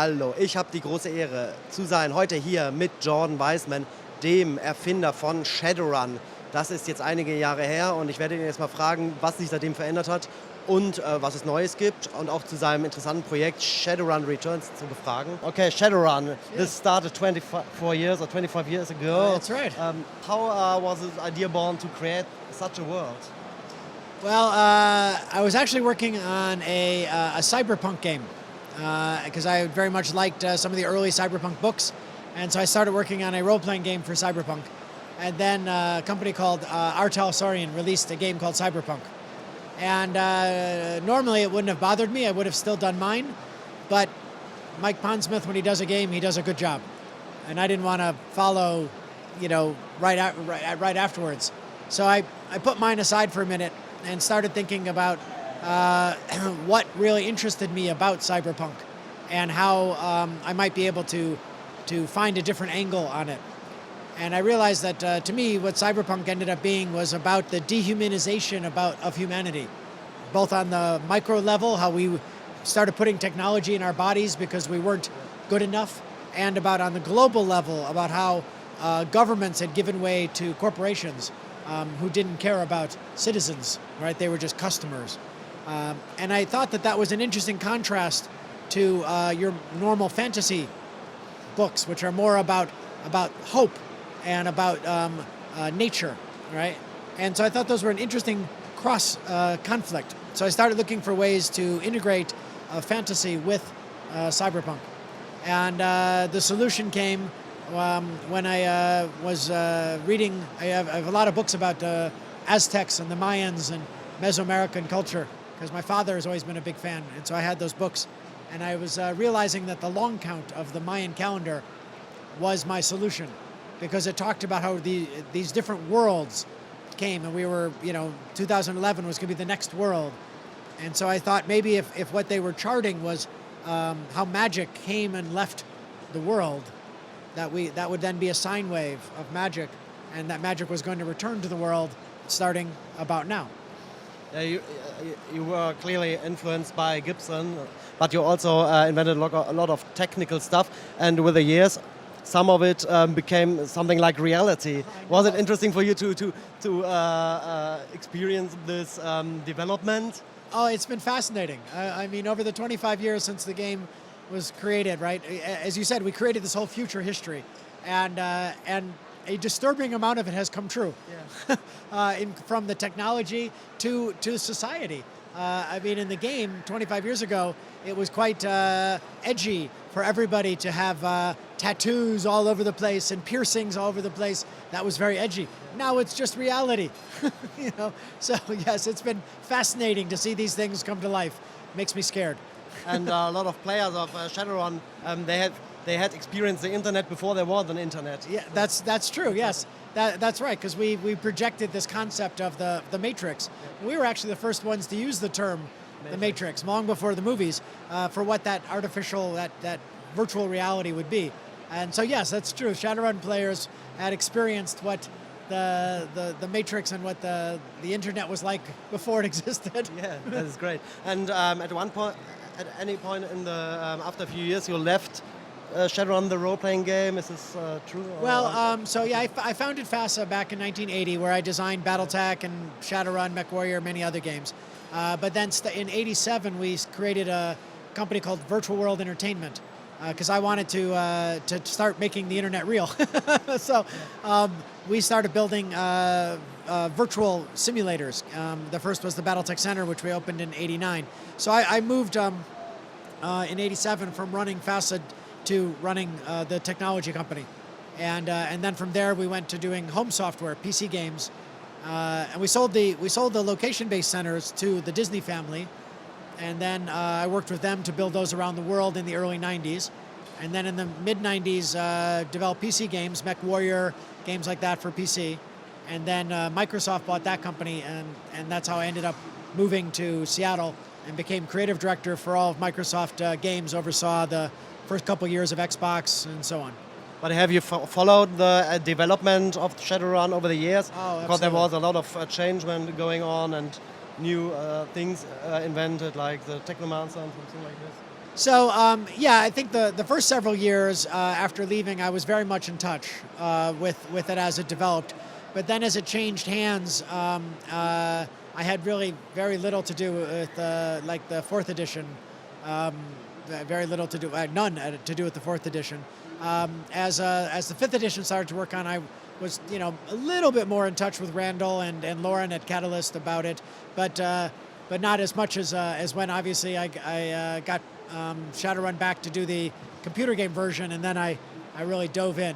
Hallo, ich habe die große Ehre zu sein heute hier mit Jordan Weisman, dem Erfinder von Shadowrun. Das ist jetzt einige Jahre her und ich werde ihn jetzt mal fragen, was sich seitdem verändert hat und was es Neues gibt und auch zu seinem interessanten Projekt Shadowrun Returns zu befragen. Okay, Shadowrun, this started 24 years or 25 years ago. That's right. How was this idea born to create such a world? Well, I was actually working on a cyberpunk game because I very much liked some of the early cyberpunk books, and so I started working on a role-playing game for cyberpunk. And then a company called Artal released a game called Cyberpunk. And normally it wouldn't have bothered me, I would have still done mine, but Mike Pondsmith, when he does a game, he does a good job. And I didn't want to follow, right afterwards. So I put mine aside for a minute and started thinking about what really interested me about cyberpunk and how I might be able to find a different angle on it. And I realized that to me, what cyberpunk ended up being was about the dehumanization of humanity, both on the micro level, how we started putting technology in our bodies because we weren't good enough, and about on the global level, about how governments had given way to corporations who didn't care about citizens, right? They were just customers. And I thought that was an interesting contrast to your normal fantasy books, which are more about hope and about nature, right? And so I thought those were an interesting cross conflict. So I started looking for ways to integrate fantasy with cyberpunk. And the solution came when I was reading, I have a lot of books about Aztecs and the Mayans and Mesoamerican culture, because my father has always been a big fan, and so I had those books. And I was realizing that the long count of the Mayan calendar was my solution, because it talked about how these different worlds came, and we were, 2011 was going to be the next world. And so I thought maybe if what they were charting was how magic came and left the world, that would then be a sine wave of magic, and that magic was going to return to the world starting about now. You were clearly influenced by Gibson, but you also invented a lot of technical stuff, and with the years, some of it became something like reality. Was it interesting for you to experience this development? Oh, it's been fascinating. I mean, over the 25 years since the game was created, right? As you said, we created this whole future history, and a disturbing amount of it has come true. Yeah. From the technology to society. I mean, in the game 25 years ago, it was quite edgy for everybody to have tattoos all over the place and piercings all over the place. That was very edgy. Now it's just reality, So yes, it's been fascinating to see these things come to life. Makes me scared. And a lot of players of Shadowrun, they had experienced the internet before there was an internet. Yeah, that's true. Yes, that's right. Because we projected this concept of the Matrix. Yeah. We were actually the first ones to use the term the Matrix long before the movies for what that artificial, that virtual reality would be. And so yes, that's true. Shadowrun players had experienced what the Matrix and what the internet was like before it existed. Yeah, that is great. And at any point in the after a few years, you left Shadowrun, the role-playing game. Is this true? Well, so yeah, I founded FASA back in 1980, where I designed BattleTech and Shadowrun, MechWarrior, many other games. But then in '87, we created a company called Virtual World Entertainment, because I wanted to start making the internet real. So we started building virtual simulators. The first was the BattleTech Center, which we opened in '89. So I moved in '87 from running FASA to running the technology company, and then from there we went to doing home software, PC games, and we sold the location-based centers to the Disney family, and then I worked with them to build those around the world in the early '90s, and then in the mid-'90s developed PC games, MechWarrior, games like that for PC, and then Microsoft bought that company, and that's how I ended up moving to Seattle and became creative director for all of Microsoft games, oversaw the first couple years of Xbox and so on. But have you followed the development of Shadowrun over the years? Oh, because there was a lot of change going on and new things invented, like the Technomancer and something like this. So yeah, I think the first several years after leaving, I was very much in touch with it as it developed. But then as it changed hands, I had really very little to do with like the 4th edition. Very little to do, none to do with the 4th edition. As the 5th edition started to work on, I was a little bit more in touch with Randall and Lauren at Catalyst about it, but not as much as when obviously I got Shadowrun back to do the computer game version, and then I really dove in.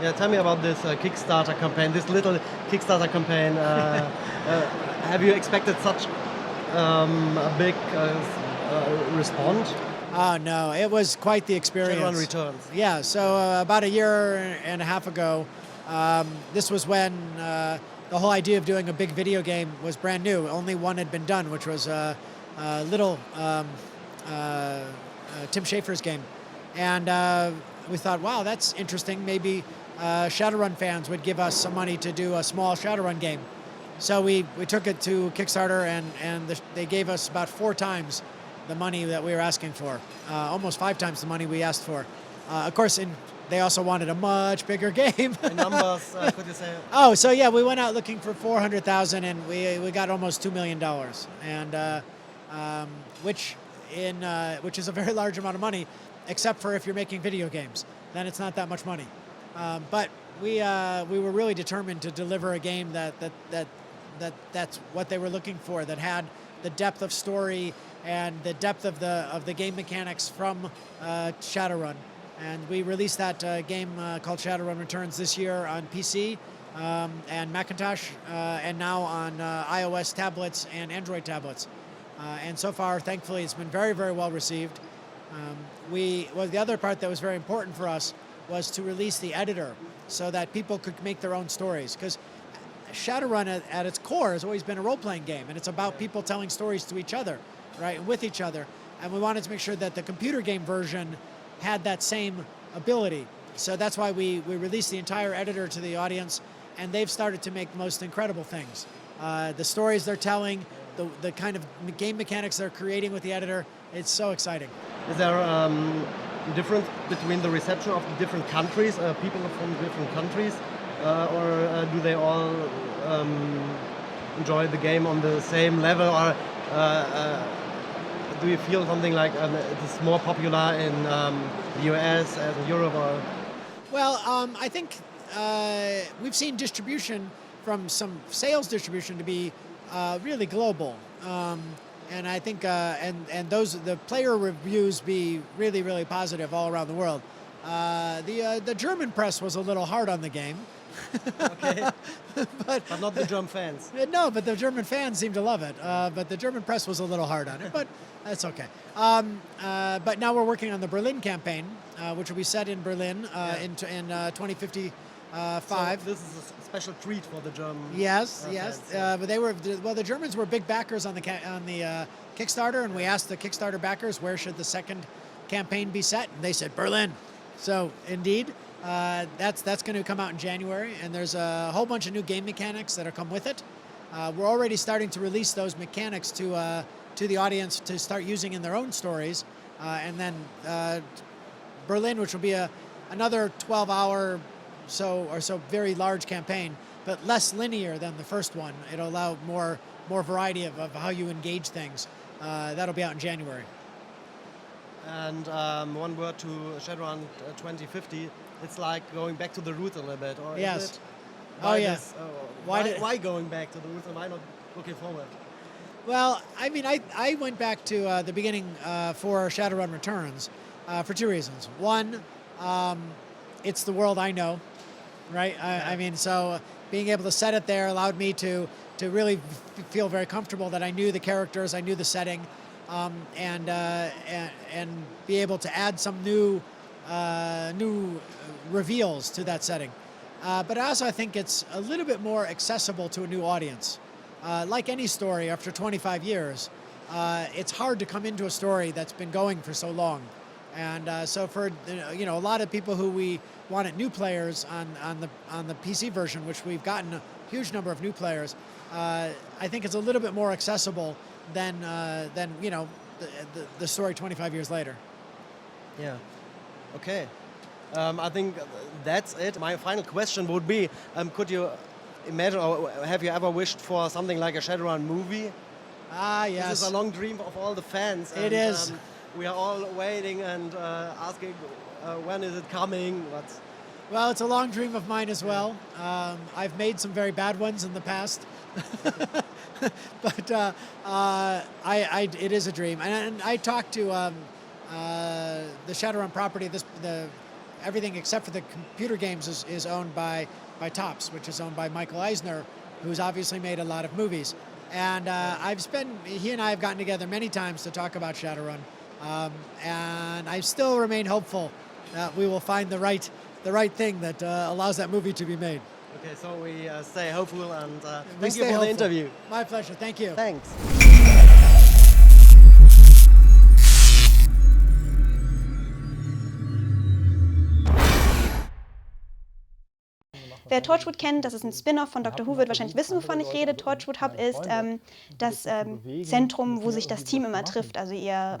Yeah, tell me about this Kickstarter campaign, this little Kickstarter campaign. Have you expected such a big response? Oh no, it was quite the experience. SHADOWRUN Returns. Yeah, so about a year and a half ago, this was when the whole idea of doing a big video game was brand new. Only one had been done, which was little Tim Schafer's game. And we thought, wow, that's interesting. Maybe Shadowrun fans would give us some money to do a small Shadowrun game. So we took it to Kickstarter, and they gave us about 4 times the money that we were asking for, almost 5 times the money we asked for. Of course, they also wanted a much bigger game. In numbers, could you say? Oh, so yeah, we went out looking for 400,000, and we got almost $2 million, and which is a very large amount of money, except for if you're making video games, then it's not that much money. But we were really determined to deliver a game that's what they were looking for, that had the depth of story and the depth of the game mechanics from Shadowrun. And we released that game called Shadowrun Returns this year on PC and Macintosh, and now on iOS tablets and Android tablets. And so far, thankfully, it's been very, very well received. The other part that was very important for us was to release the editor so that people could make their own stories. Because Shadowrun at its core has always been a role-playing game, and it's about people telling stories to each other, right, with each other. And we wanted to make sure that the computer game version had that same ability. So that's why we released the entire editor to the audience, and they've started to make the most incredible things. The stories they're telling, the kind of game mechanics they're creating with the editor, it's so exciting. Is there a difference between the reception of the different countries, people from different countries, or do they all enjoy the game on the same level, or do you feel something like it's more popular in the US as in Europe? Or? Well, I think we've seen distribution from some sales distribution to be really global, and I think the player reviews be really, really positive all around the world. The German press was a little hard on the game. Okay. but not the German fans. No, but the German fans seem to love it. But the German press was a little hard on it, but that's okay. But now we're working on the Berlin campaign, which will be set in Berlin in 2055. So this is a special treat for the German. Yes. But the Germans were big backers on the Kickstarter, and we asked the Kickstarter backers where should the second campaign be set, and they said Berlin. So indeed. That's going to come out in January, and there's a whole bunch of new game mechanics that'll come with it. We're already starting to release those mechanics to the audience to start using in their own stories, and then Berlin, which will be another 12-hour or so very large campaign, but less linear than the first one. It'll allow more variety of how you engage things. That'll be out in January. And one word to Shadowrun 2050. It's like going back to the roots a little bit, or yes. Is it? Yes. Why going back to the roots, and why not looking forward? Well, I mean, I went back to the beginning for Shadowrun Returns for 2 reasons. One, it's the world I know, right? I mean, so being able to set it there allowed me to really feel very comfortable that I knew the characters, I knew the setting, and be able to add some new reveals to that setting. But also I think it's a little bit more accessible to a new audience. Like any story, after 25 years, it's hard to come into a story that's been going for so long. And so for a lot of people who we wanted new players on the PC version, which we've gotten a huge number of new players, I think it's a little bit more accessible than the story 25 years later. Yeah. Okay. I think that's it. My final question would be, could you imagine, or have you ever wished for something like a Shadowrun movie? Ah, yes. This is a long dream of all the fans. It is. We are all waiting and asking, when is it coming? Well, it's a long dream of mine as well. I've made some very bad ones in the past. But it is a dream. And I talked to the Shadowrun property. Everything except for the computer games is owned by Topps, which is owned by Michael Eisner, who's obviously made a lot of movies. And he and I have gotten together many times to talk about Shadowrun. And I still remain hopeful that we will find the right thing that allows that movie to be made. Okay, so we stay hopeful and thank you for the interview. My pleasure. Thank you. Thanks. Wer Torchwood kennt, das ist ein Spin-off von Doctor Who, wird wahrscheinlich wissen, wovon ich rede. Torchwood Hub ist das Zentrum, wo sich das Team immer trifft, also ihr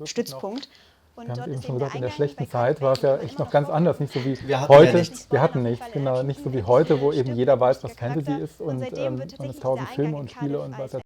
Stützpunkt. Und Wir dort haben eben ist schon eben der gesagt, in der Eingang schlechten bei Zeit war es ja echt noch ganz anders, nicht so wie Wir hatten heute. ja nichts. Wir hatten nichts, genau, nicht so wie heute, wo eben jeder weiß, was Fantasy ist und es tausend Filme und Spiele und was